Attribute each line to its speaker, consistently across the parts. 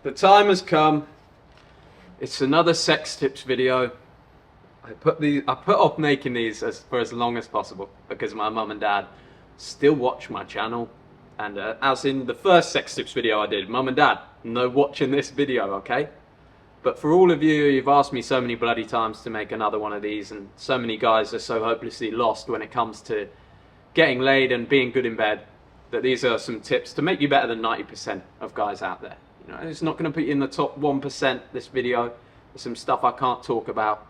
Speaker 1: The time has come. It's another sex tips video. I put off making these for as long as possible because my mum and dad still watch my channel. And as in the first sex tips video I did, mum and dad, no watching this video, okay? But for all of you, you've asked me so many bloody times to make another one of these, and so many guys are so hopelessly lost when it comes to getting laid and being good in bed, that these are some tips to make you better than 90% of guys out there. You know, it's not going to put you in the top 1%, this video. There's some stuff I can't talk about.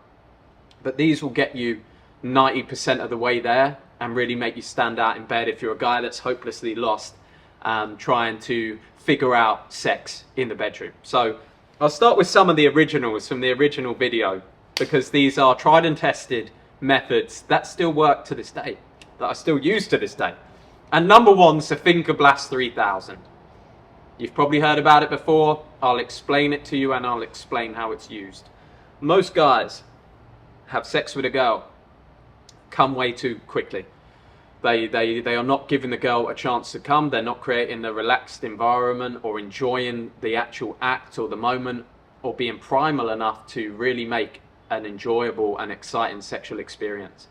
Speaker 1: But these will get you 90% of the way there and really make you stand out in bed if you're a guy that's hopelessly lost trying to figure out sex in the bedroom. So I'll start with some of the originals from the original video, because these are tried and tested methods that still work to this day, that I still use to this day. And number one's the Finger Blast 3000. You've probably heard about it before. I'll explain it to you and I'll explain how it's used. Most guys have sex with a girl, come way too quickly. They are not giving the girl a chance to come. They're not creating a relaxed environment or enjoying the actual act or the moment or being primal enough to really make an enjoyable and exciting sexual experience.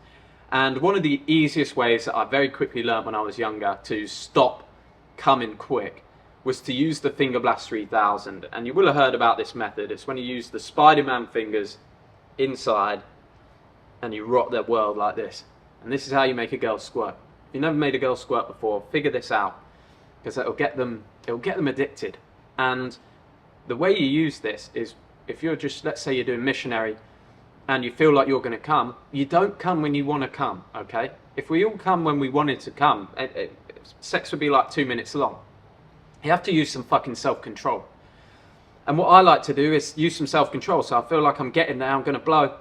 Speaker 1: And one of the easiest ways that I very quickly learned when I was younger to stop coming quick was to use the Finger Blast 3000. And you will have heard about this method. It's when you use the Spider-Man fingers inside and you rock their world like this. And this is how you make a girl squirt. If you've never made a girl squirt before, figure this out, because it'll get them addicted. And the way you use this is, if you're just, let's say you're doing missionary and you feel like you're going to come, you don't come when you want to come, okay? If we all come when we wanted to come, sex would be like 2 minutes long. You have to use some fucking self-control. And what I like to do is use some self-control. So I feel like I'm getting there, I'm going to blow,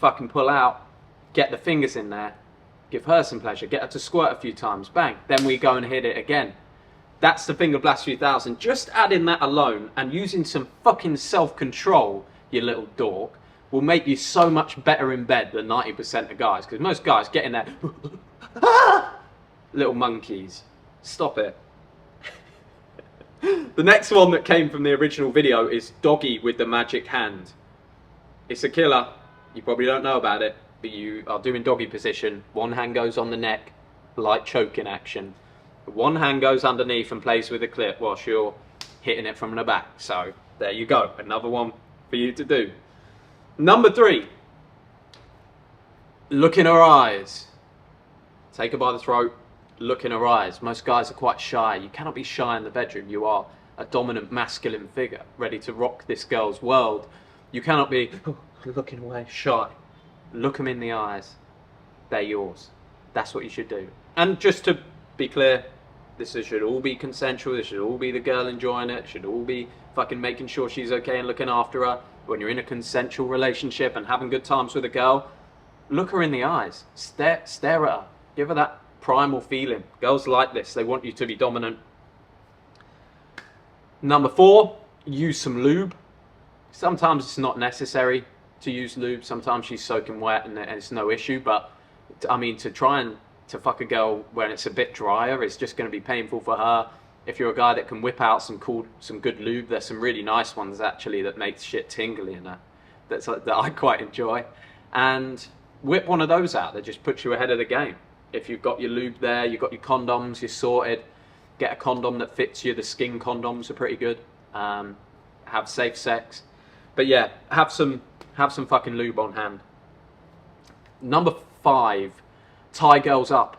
Speaker 1: fucking pull out, get the fingers in there, give her some pleasure, get her to squirt a few times, bang, then we go and hit it again. That's the Finger Blast 3000. Just adding that alone and using some fucking self-control, you little dork, will make you so much better in bed than 90% of guys. Because most guys get in there, little monkeys. Stop it. The next one that came from the original video is Doggy with the magic hand. It's a killer. You probably don't know about it, but you are doing doggy position. One hand goes on the neck, light choking action. One hand goes underneath and plays with the clip whilst you're hitting it from the back. So there you go, another one for you to do. Number 3, look in her eyes. Take her by the throat, look in her eyes. Most guys are quite shy. You cannot be shy in the bedroom. You are a dominant masculine figure, ready to rock this girl's world. You cannot be looking away, shy. Look them in the eyes. They're yours. That's what you should do. And just to be clear, this should all be consensual. This should all be the girl enjoying it. It should all be fucking making sure she's okay and looking after her. When you're in a consensual relationship and having good times with a girl, look her in the eyes. Stare at her. Give her that primal feeling. Girls like this. They want you to be dominant. Number 4, use some lube. Sometimes it's not necessary to use lube. Sometimes she's soaking wet and it's no issue. But I mean, to try and to fuck a girl when it's a bit drier, it's just going to be painful for her. If you're a guy that can whip out some good lube, there's some really nice ones actually that make shit tingly and that I quite enjoy. And whip one of those out that just puts you ahead of the game. If you've got your lube there, you've got your condoms, you're sorted. Get a condom that fits you. The skin condoms are pretty good. Have safe sex. But yeah, have some fucking lube on hand. Number 5, tie girls up.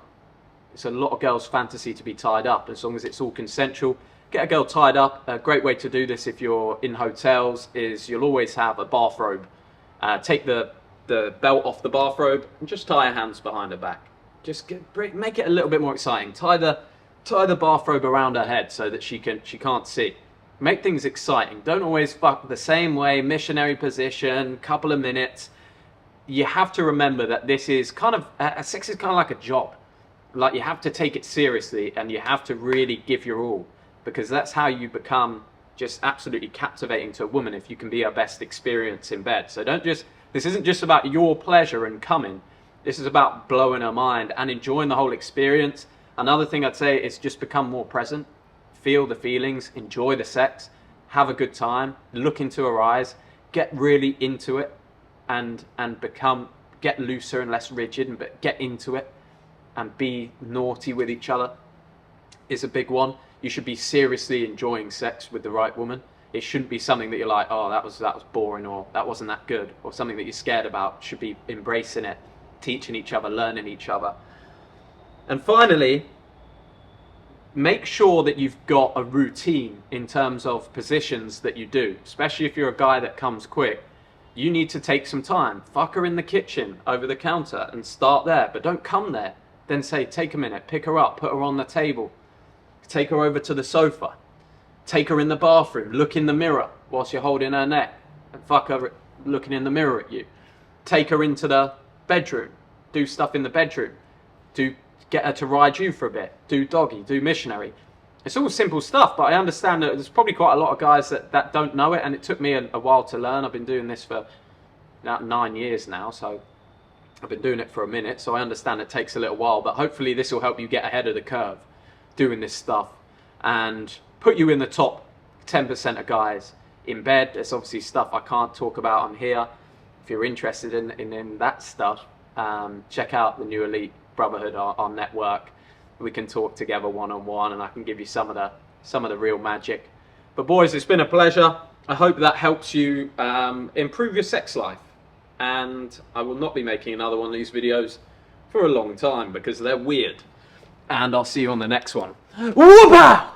Speaker 1: It's a lot of girls' fantasy to be tied up, as long as it's all consensual. Get a girl tied up. A great way to do this if you're in hotels is you'll always have a bathrobe. Take the belt off the bathrobe and just tie her hands behind her back. Just make it a little bit more exciting. Tie the bathrobe around her head so that she can't see. Make things exciting. Don't always fuck the same way, missionary position, couple of minutes. You have to remember that this is kind of, sex is kind of like a job. Like, you have to take it seriously and you have to really give your all, because that's how you become just absolutely captivating to a woman, if you can be her best experience in bed. So this isn't just about your pleasure and coming. This is about blowing her mind and enjoying the whole experience. Another thing I'd say is just become more present. Feel the feelings, enjoy the sex, have a good time, look into her eyes, get really into it, and get looser and less rigid, but get into it and be naughty with each other is a big one. You should be seriously enjoying sex with the right woman. It shouldn't be something that you're like, oh, that was boring, or that wasn't that good, or something that you're scared about. You should be embracing it, teaching each other, learning each other. And finally, make sure that you've got a routine in terms of positions that you do, especially if you're a guy that comes quick. You need to take some time. Fuck her in the kitchen, over the counter, and start there. But don't come there. Then say, take a minute, pick her up, put her on the table, take her over to the sofa, take her in the bathroom, look in the mirror whilst you're holding her neck, and fuck her looking in the mirror at you. Take her into the bedroom, do stuff in the bedroom, get her to ride you for a bit, do doggy, do missionary. It's all simple stuff, but I understand that there's probably quite a lot of guys that don't know it, and it took me a while to learn. I've been doing this for about 9 years now, so I've been doing it for a minute, so I understand it takes a little while, but hopefully this will help you get ahead of the curve doing this stuff and put you in the top 10% of guys in bed. There's obviously stuff I can't talk about on here. If you're interested in that stuff, check out the New Elite Brotherhood, our network. We can talk together one-on-one, and I can give you some of the real magic. But boys, it's been a pleasure. I hope that helps you improve your sex life, and I will not be making another one of these videos for a long time because they're weird. And I'll see you on the next one. Whoop-ow!